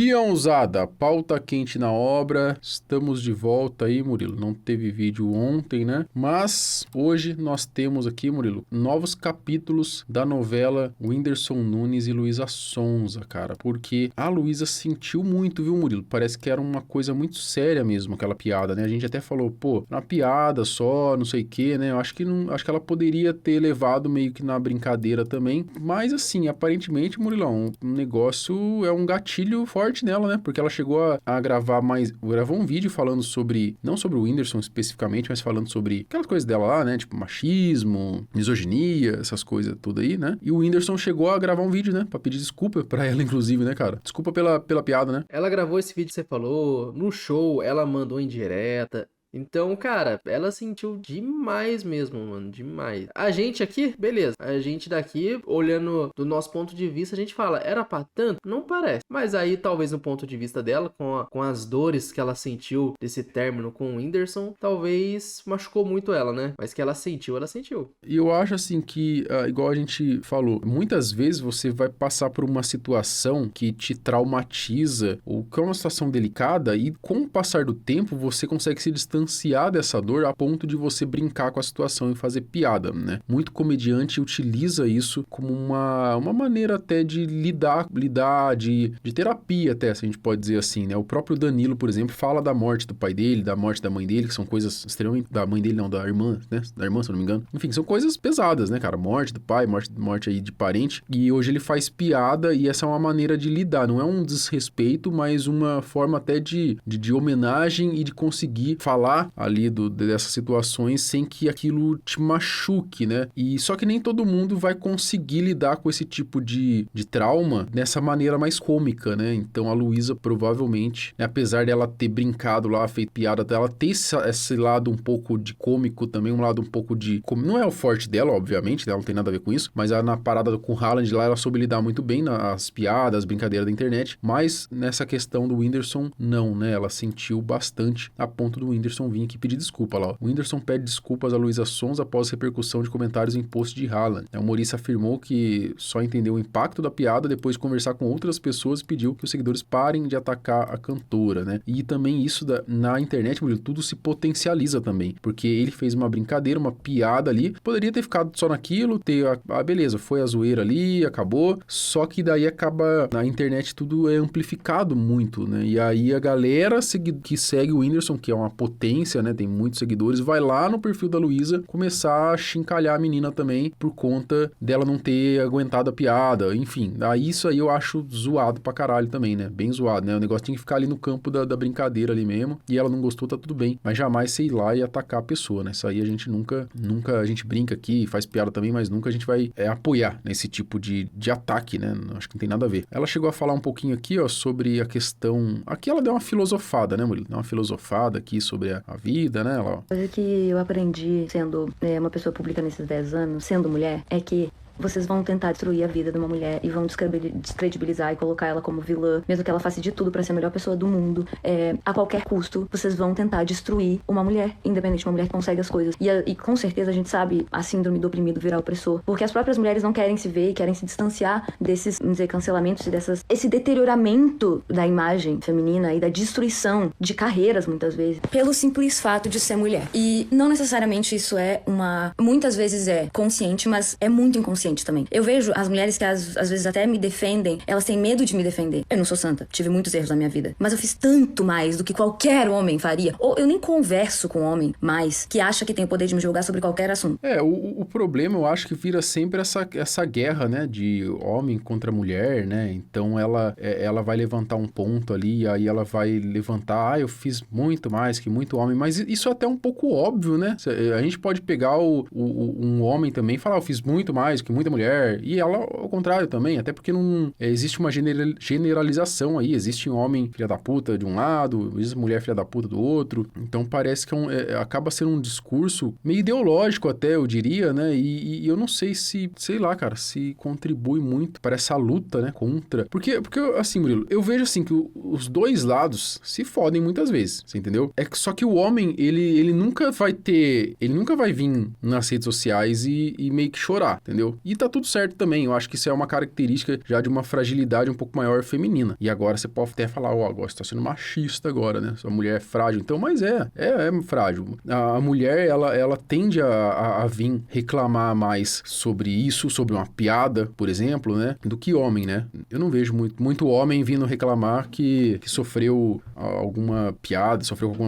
Peãozada, pauta quente na obra, estamos de volta aí, Murilo. Não teve vídeo ontem, né? Mas hoje nós temos aqui, Murilo, novos capítulos da novela Whindersson Nunes e Luísa Sonza, cara. Porque a Luísa sentiu muito, viu, Murilo? Parece que era uma coisa muito séria mesmo, aquela piada, né? A gente até falou, pô, uma piada só, não sei o quê, né? Eu acho que não, acho que ela poderia ter levado meio que na brincadeira também. Mas assim, aparentemente, Murilão, um negócio é um gatilho forte nela, né? Porque ela chegou a gravar gravou um vídeo falando sobre, não sobre o Whindersson especificamente, mas falando sobre aquelas coisas dela lá, né? Tipo machismo, misoginia, essas coisas tudo aí, né? E o Whindersson chegou a gravar um vídeo, né? Pra pedir desculpa pra ela, inclusive, né, cara? Desculpa pela piada, né? Ela gravou esse vídeo que você falou, no show ela mandou indireta. Então, cara, ela sentiu demais mesmo, mano, demais. A gente aqui, beleza. A gente daqui, olhando do nosso ponto de vista, a gente fala, era pra tanto? Não parece. Mas aí, talvez no ponto de vista dela, com as dores que ela sentiu desse término com o Whindersson, talvez machucou muito ela, né? Mas que ela sentiu, ela sentiu. E eu acho assim que, igual a gente falou, muitas vezes você vai passar por uma situação que te traumatiza ou que é uma situação delicada e com o passar do tempo você consegue se distanciar dessa dor a ponto de você brincar com a situação e fazer piada, né? Muito comediante utiliza isso como uma maneira até de lidar de terapia até, se a gente pode dizer assim, né? O próprio Danilo, por exemplo, fala da morte do pai dele, da morte da mãe dele, que são coisas extremamente... Da mãe dele não, da irmã, né? Da irmã, se eu não me engano. Enfim, são coisas pesadas, né, cara? Morte do pai, morte aí de parente. E hoje ele faz piada e essa é uma maneira de lidar. Não é um desrespeito, mas uma forma até de homenagem e de conseguir falar ali dessas situações sem que aquilo te machuque, né? E só que nem todo mundo vai conseguir lidar com esse tipo de trauma dessa maneira mais cômica, né? Então a Luísa provavelmente, né, apesar dela ter brincado lá, feito piada dela, ter esse lado um pouco de cômico também, um lado um pouco de... Não é o forte dela, obviamente, né? Ela não tem nada a ver com isso, mas na parada com o Haaland lá, ela soube lidar muito bem nas piadas, brincadeiras da internet, mas nessa questão do Whindersson, não, né? Ela sentiu bastante a ponto do Whindersson vir aqui pedir desculpa lá. O Whindersson pede desculpas a Luísa Sonza após repercussão de comentários em post de Haaland. O humorista afirmou que só entendeu o impacto da piada depois de conversar com outras pessoas e pediu que os seguidores parem de atacar a cantora, né? E também isso na internet, Murilo, tudo se potencializa também, porque ele fez uma brincadeira, uma piada ali, poderia ter ficado só naquilo, beleza, foi a zoeira ali, acabou, só que daí acaba, na internet tudo é amplificado muito, né? E aí a galera que segue o Whindersson, que é uma potência, né, tem muitos seguidores, vai lá no perfil da Luísa começar a chincalhar a menina também por conta dela não ter aguentado a piada, enfim, isso aí eu acho zoado pra caralho também, né, bem zoado, né, o negócio tinha que ficar ali no campo da brincadeira ali mesmo, e ela não gostou, tá tudo bem, mas jamais sei ir lá e atacar a pessoa, né, isso aí a gente nunca, a gente brinca aqui, faz piada também, mas nunca a gente vai apoiar nesse tipo de ataque, né, acho que não tem nada a ver. Ela chegou a falar um pouquinho aqui, ó, sobre a questão, aqui ela deu uma filosofada, né, Murilo, deu uma filosofada aqui sobre a vida, né? Coisa que eu aprendi sendo uma pessoa pública nesses 10 anos, sendo mulher, é que vocês vão tentar destruir a vida de uma mulher e vão descredibilizar e colocar ela como vilã, mesmo que ela faça de tudo pra ser a melhor pessoa do mundo. A qualquer custo, vocês vão tentar destruir uma mulher, independente de uma mulher que consegue as coisas. E com certeza a gente sabe a síndrome do oprimido virar opressor, porque as próprias mulheres não querem se ver e querem se distanciar desses, vamos dizer, cancelamentos e esse deterioramento da imagem feminina e da destruição de carreiras, muitas vezes, pelo simples fato de ser mulher. E não necessariamente isso muitas vezes é consciente, mas é muito inconsciente também. Eu vejo as mulheres que às vezes até me defendem, elas têm medo de me defender. Eu não sou santa, tive muitos erros na minha vida, mas eu fiz tanto mais do que qualquer homem faria. Ou eu nem converso com homem mais, que acha que tem o poder de me julgar sobre qualquer assunto. O problema eu acho que vira sempre essa guerra, né, de homem contra mulher, né, então ela vai levantar um ponto ali, aí ela vai levantar, eu fiz muito mais que muito homem, mas isso é até um pouco óbvio, né, a gente pode pegar um homem também e falar, eu fiz muito mais que muita mulher, e ela ao contrário também, até porque não existe uma generalização aí, existe um homem filha da puta de um lado, existe mulher filha da puta do outro, então parece que acaba sendo um discurso meio ideológico até, eu diria, né, e eu não sei se, sei lá, cara, se contribui muito para essa luta, né, contra, porque assim, Murilo, eu vejo assim que os dois lados se fodem muitas vezes, você entendeu? Só que o homem, ele nunca vai vir nas redes sociais e meio que chorar, entendeu? E tá tudo certo também. Eu acho que isso é uma característica já de uma fragilidade um pouco maior feminina. E agora você pode até falar, agora você tá sendo machista agora, né? Sua mulher é frágil. Então, mas é frágil. A mulher, ela tende a vir reclamar mais sobre isso, sobre uma piada, por exemplo, né? Do que homem, né? Eu não vejo muito homem vindo reclamar que sofreu alguma piada, sofreu com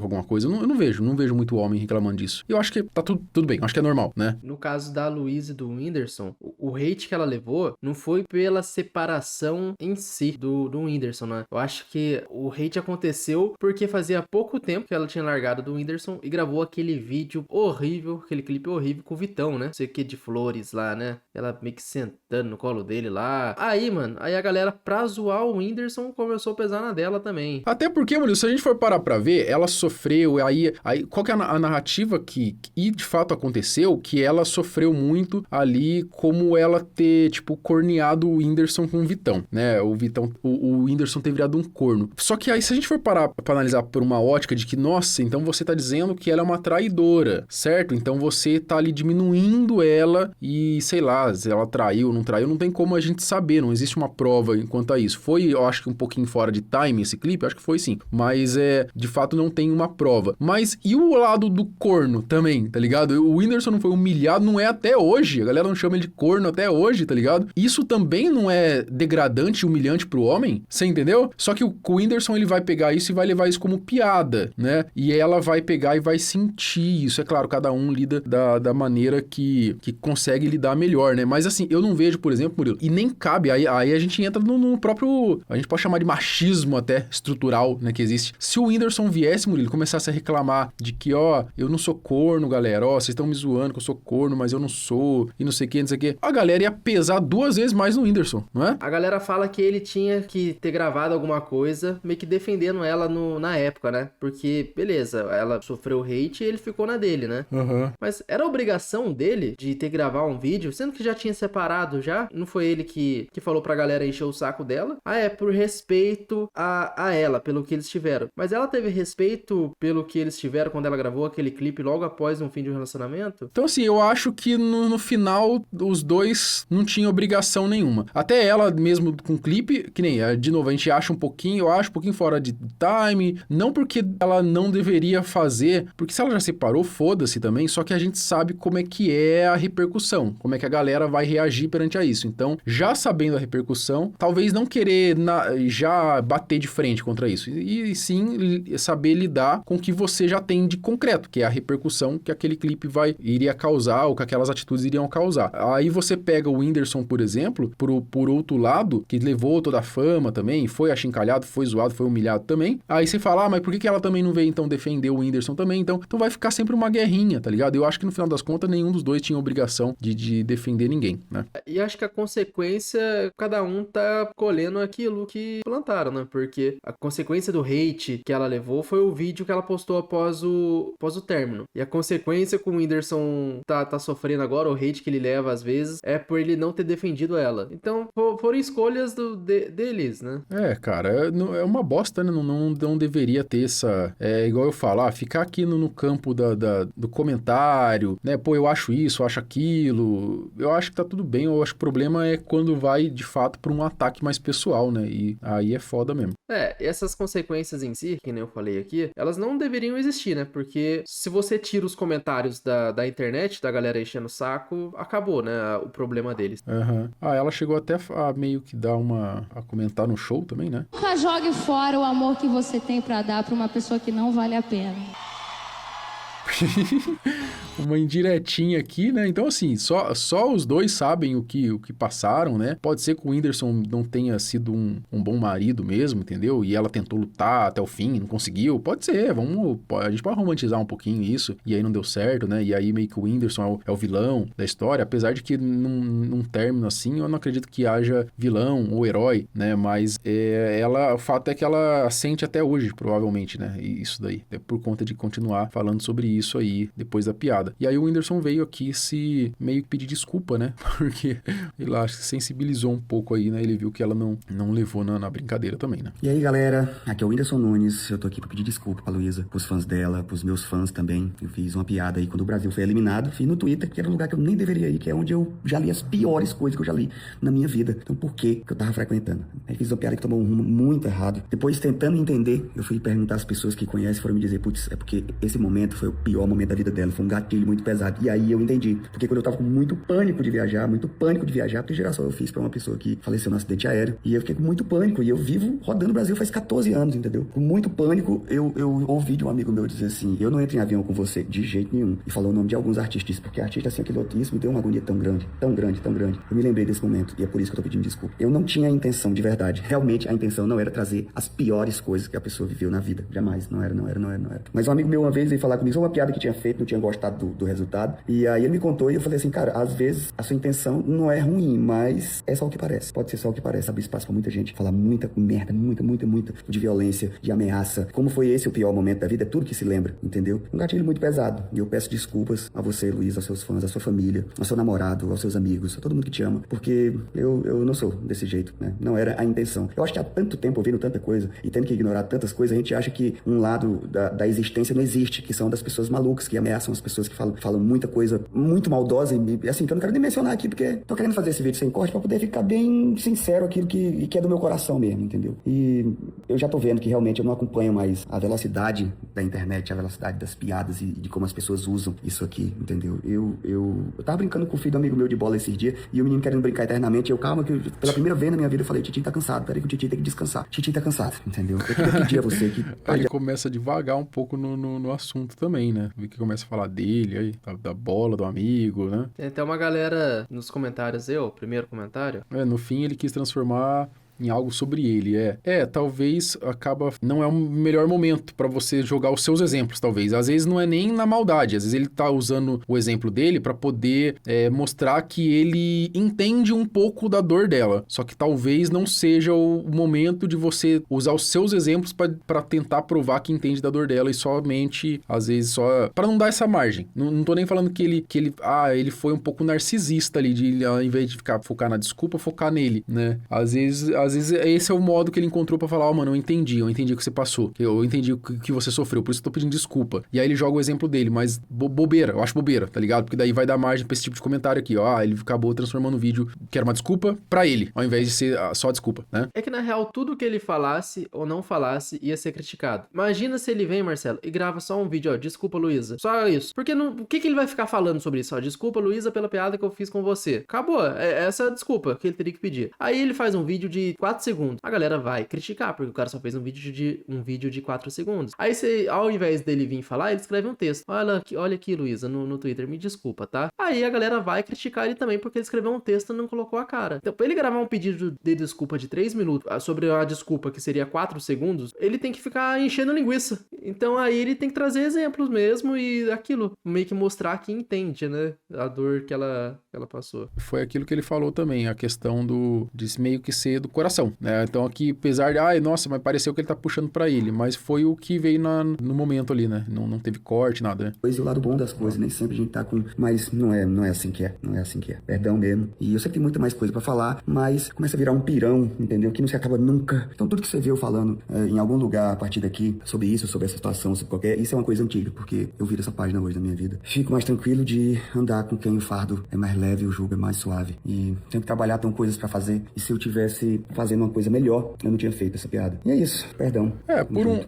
alguma coisa. Eu não vejo muito homem reclamando disso. E eu acho que tá tudo bem, acho que é normal, né? No caso da Louise e do Whindersson, o hate que ela levou não foi pela separação em si do Whindersson, né? Eu acho que o hate aconteceu porque fazia pouco tempo que ela tinha largado do Whindersson e gravou aquele vídeo horrível, aquele clipe horrível com o Vitão, né? Não sei o que de flores lá, né? Ela meio que sentando no colo dele lá. Aí, mano, a galera, pra zoar o Whindersson, começou a pesar na dela também. Até porque, Murilo, se a gente for parar pra ver, ela sofreu, aí qual que é a narrativa que de fato aconteceu, que ela sofreu muito ali como ela ter, tipo, corneado o Whindersson com o Vitão, né? O Whindersson ter virado um corno. Só que aí, se a gente for parar pra analisar por uma ótica de que, nossa, então você tá dizendo que ela é uma traidora, certo? Então você tá ali diminuindo ela e, sei lá, se ela traiu ou não traiu, não tem como a gente saber, não existe uma prova enquanto a isso. Foi, eu acho que um pouquinho fora de time esse clipe, acho que foi sim, mas de fato não tem uma prova. Mas e o lado do corno também, tá ligado? O Whindersson não foi humilhado, não é até hoje, a galera não chama ele de corno até hoje, tá ligado? Isso também não é degradante e humilhante pro homem, você entendeu? Só que o Whindersson, ele vai pegar isso e vai levar isso como piada, né? E ela vai pegar e vai sentir isso. É claro, cada um lida da maneira que consegue lidar melhor, né? Mas assim, eu não vejo, por exemplo, Murilo, e nem cabe, aí a gente entra no próprio, a gente pode chamar de machismo até estrutural, né, que existe. Se o Whindersson viesse, Murilo, começasse a reclamar de que, eu não sou corno, galera, vocês estão me zoando que eu sou corno, mas eu não sou, e não sei o que, a galera ia pesar 2 vezes mais no Whindersson, não é? A galera fala que ele tinha que ter gravado alguma coisa, meio que defendendo ela na época, né? Porque, beleza, ela sofreu hate e ele ficou na dele, né? Uhum. Mas era obrigação dele de ter que gravar um vídeo, sendo que já tinha separado já. Não foi ele que falou pra galera encher o saco dela. É por respeito a ela, pelo que eles tiveram. Mas ela teve respeito pelo que eles tiveram quando ela gravou aquele clipe logo após um fim de um relacionamento? Então, assim, eu acho que no final os dois não tinham obrigação nenhuma. Até ela mesmo com o clipe, que nem, de novo, a gente acha eu acho um pouquinho fora de time, não porque ela não deveria fazer, porque se ela já separou, foda-se também, só que a gente sabe como é que é a repercussão, como é que a galera vai reagir perante a isso. Então, já sabendo a repercussão, talvez não querer já bater de frente contra isso, e sim saber lidar com o que você já tem de concreto, que é a repercussão que aquele clipe iria causar, ou que aquelas atitudes iriam causar. Aí você pega o Whindersson, por exemplo, por outro lado, que levou toda a fama também, foi achincalhado, foi zoado, foi humilhado também. Aí você fala, mas por que ela também não veio então defender o Whindersson também? Então vai ficar sempre uma guerrinha, tá ligado? Eu acho que no final das contas, nenhum dos dois tinha obrigação de defender ninguém, né? E acho que a consequência, cada um tá colhendo aquilo que plantaram, né? Porque a consequência do hate que ela levou foi o vídeo que ela postou após o término. E a consequência que o Whindersson tá sofrendo agora, o hate que ele leva às vezes, é por ele não ter defendido ela. Então, foram escolhas deles, né? Cara, é uma bosta, né? Não deveria ter essa... É igual eu falo, ficar aqui no campo do comentário, né? Pô, eu acho isso, eu acho aquilo. Eu acho que tá tudo bem. Eu acho que o problema é quando vai, de fato, pra um ataque mais pessoal, né? E aí é foda mesmo. Essas consequências em si, que nem eu falei aqui, elas não deveriam existir, né? Porque se você tira os comentários da internet, da galera enchendo o saco, acabou, né? O problema deles. Uhum. Ela chegou até a meio que dar a comentar no show também, né? Nunca jogue fora o amor que você tem pra dar pra uma pessoa que não vale a pena. Uma indiretinha aqui, né? Então, assim, só os dois sabem o que passaram, né? Pode ser que o Whindersson não tenha sido um bom marido mesmo, entendeu? E ela tentou lutar até o fim, não conseguiu. Pode ser, a gente pode romantizar um pouquinho isso, e aí não deu certo, né? E aí meio que o Whindersson é o vilão da história, apesar de que num término assim, eu não acredito que haja vilão ou herói, né? Mas o fato é que ela sente até hoje, provavelmente, né? Isso daí, é por conta de continuar falando sobre isso. isso aí depois da piada. E aí o Whindersson veio aqui se meio que pedir desculpa, né? Porque ele acho que sensibilizou um pouco aí, né? Ele viu que ela não levou na brincadeira também, né? E aí, galera, aqui é o Whindersson Nunes. Eu tô aqui pra pedir desculpa pra Luísa, pros fãs dela, pros meus fãs também. Eu fiz uma piada aí quando o Brasil foi eliminado. Fiz no Twitter, que era um lugar que eu nem deveria ir, que é onde eu já li as piores coisas que eu já li na minha vida. Então, por que eu tava frequentando? Aí fiz uma piada que tomou um rumo muito errado. Depois, tentando entender, eu fui perguntar às pessoas que conhecem, foram me dizer, putz, é porque esse momento foi o pior momento da vida dela, foi um gatilho muito pesado. E aí eu entendi. Porque quando eu tava com muito pânico de viajar, porque geração eu fiz pra uma pessoa que faleceu no acidente aéreo, e eu fiquei com muito pânico, e eu vivo rodando o Brasil faz 14 anos, entendeu? Com muito pânico, eu ouvi de um amigo meu dizer assim, eu não entro em avião com você de jeito nenhum. E falou o nome de alguns artistas, porque artista assim, aquilo, isso me deu uma agonia tão grande, tão grande, tão grande. Eu me lembrei desse momento, e é por isso que eu tô pedindo desculpa. Eu não tinha a intenção, de verdade. Realmente, a intenção não era trazer as piores coisas que a pessoa viveu na vida. Jamais. Não era. Mas um amigo meu uma vez veio falar comigo sobre uma piada que tinha feito, não tinha gostado do resultado. E aí ele me contou e eu falei assim, cara, às vezes a sua intenção não é ruim, mas é só o que parece. Pode ser só o que parece. Abre espaço pra muita gente falar muita merda, muita de violência, de ameaça. Como foi esse o pior momento da vida? É tudo que se lembra, entendeu? Um gatilho muito pesado. E eu peço desculpas a você, Luiz, aos seus fãs, à sua família, ao seu namorado, aos seus amigos, a todo mundo que te ama, porque eu não sou desse jeito, né? Não era a intenção. Eu acho que há tanto tempo ouvindo tanta coisa e tendo que ignorar tantas coisas, a gente acha que um lado da existência não existe, que são das pessoas malucas, que ameaçam as pessoas que falam muita coisa muito maldosa e assim, que eu não quero nem mencionar aqui, porque tô querendo fazer esse vídeo sem corte pra poder ficar bem sincero aquilo que é do meu coração mesmo, entendeu? E eu já tô vendo que realmente eu não acompanho mais a velocidade da internet, a velocidade das piadas e de como as pessoas usam isso aqui, entendeu? Eu tava brincando com o filho do amigo meu de bola esses dias e o menino querendo brincar eternamente. Eu, calma, que pela primeira vez na minha vida eu falei, Titinho tá cansado, peraí que o Titinho tem que descansar. Titinho tá cansado, entendeu? Eu queria pedir a você que... Aí ele começa a devagar um pouco no assunto também, né? Vê que começa a falar dele aí, da bola, do amigo, né? Tem até uma galera nos comentários, primeiro comentário. No fim ele quis transformar em algo sobre ele, talvez não é o melhor momento pra você jogar os seus exemplos, talvez, às vezes não é nem na maldade, às vezes ele tá usando o exemplo dele pra poder mostrar que ele entende um pouco da dor dela, só que talvez não seja o momento de você usar os seus exemplos pra tentar provar que entende da dor dela e somente, às vezes, só pra não dar essa margem, não tô nem falando que ele foi um pouco narcisista ali, de ao invés de focar na desculpa, focar nele, né, às vezes esse é o modo que ele encontrou pra falar, mano, eu entendi o que você passou, eu entendi o que você sofreu, por isso eu tô pedindo desculpa. E aí ele joga o exemplo dele, mas bobeira, eu acho bobeira, tá ligado? Porque daí vai dar margem pra esse tipo de comentário aqui, ele acabou transformando o vídeo que era uma desculpa pra ele, ao invés de ser só desculpa, né? É que na real, tudo que ele falasse ou não falasse ia ser criticado. Imagina se ele vem, Marcelo, e grava só um vídeo, desculpa, Luísa. Só isso. Porque o que ele vai ficar falando sobre isso? Desculpa, Luísa, pela piada que eu fiz com você. Acabou. Essa é a desculpa que ele teria que pedir. Aí ele faz um vídeo de 4 segundos. A galera vai criticar, porque o cara só fez um vídeo de 4 segundos. Aí ao invés dele vir falar, ele escreve um texto. Olha aqui, Luísa, no Twitter, me desculpa, tá? Aí a galera vai criticar ele também, porque ele escreveu um texto e não colocou a cara. Então, pra ele gravar um pedido de desculpa de 3 minutos sobre a desculpa que seria 4 segundos, ele tem que ficar enchendo linguiça. Então aí ele tem que trazer exemplos mesmo e aquilo, meio que mostrar que entende, né? A dor que ela passou. Foi aquilo que ele falou também, a questão de meio que ser do coração, né? Então aqui, apesar de, nossa, mas pareceu que ele tá puxando pra ele, mas foi o que veio no momento ali, né? Não teve corte, nada, né? Pois é, o lado bom das coisas, nem sempre a gente tá com... Mas não é assim que é, não é assim que é. Perdão mesmo. E eu sei que tem muita mais coisa pra falar, mas começa a virar um pirão, entendeu? Que não se acaba nunca. Então tudo que você vê eu falando em algum lugar a partir daqui, sobre isso, sobre essa situação, sobre qualquer... Isso é uma coisa antiga, porque eu viro essa página hoje na minha vida. Fico mais tranquilo de andar com quem o fardo é mais leve, o jugo é mais suave. E tenho que trabalhar, tem coisas pra fazer. E se eu tivesse fazendo uma coisa melhor, eu não tinha feito essa piada. E é isso, perdão.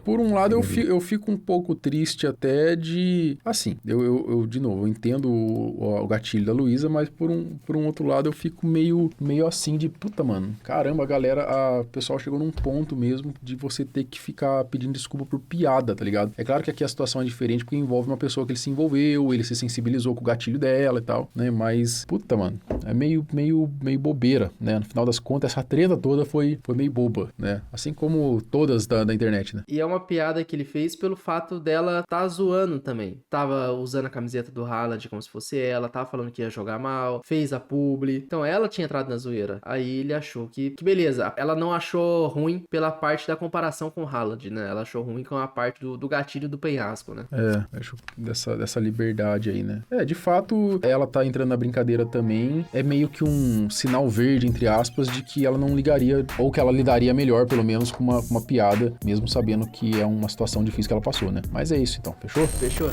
Por um lado eu fico um pouco triste até de... Assim, eu de novo, eu entendo o gatilho da Luísa, mas por um outro lado eu fico meio assim de, puta, mano, caramba, o pessoal chegou num ponto mesmo de você ter que ficar pedindo desculpa por piada, tá ligado? É claro que aqui a situação é diferente porque envolve uma pessoa que ele se envolveu, ele se sensibilizou com o gatilho dela e tal, né? Mas, puta, mano, é meio bobeira, né? No final das contas, essa treta toda toda foi meio boba, né? Assim como todas da internet, né? E é uma piada que ele fez pelo fato dela tá zoando também. Tava usando a camiseta do Haaland como se fosse ela, tava falando que ia jogar mal, fez a publi. Então ela tinha entrado na zoeira. Aí ele achou que beleza. Ela não achou ruim pela parte da comparação com o Haaland, né? Ela achou ruim com a parte do gatilho do penhasco, né? Acho dessa liberdade aí, né? De fato, ela tá entrando na brincadeira também. É meio que um sinal verde, entre aspas, de que ela não ligaria, ou que ela lidaria melhor, pelo menos, com uma piada, mesmo sabendo que é uma situação difícil que ela passou, né? Mas é isso então, fechou? Fechou.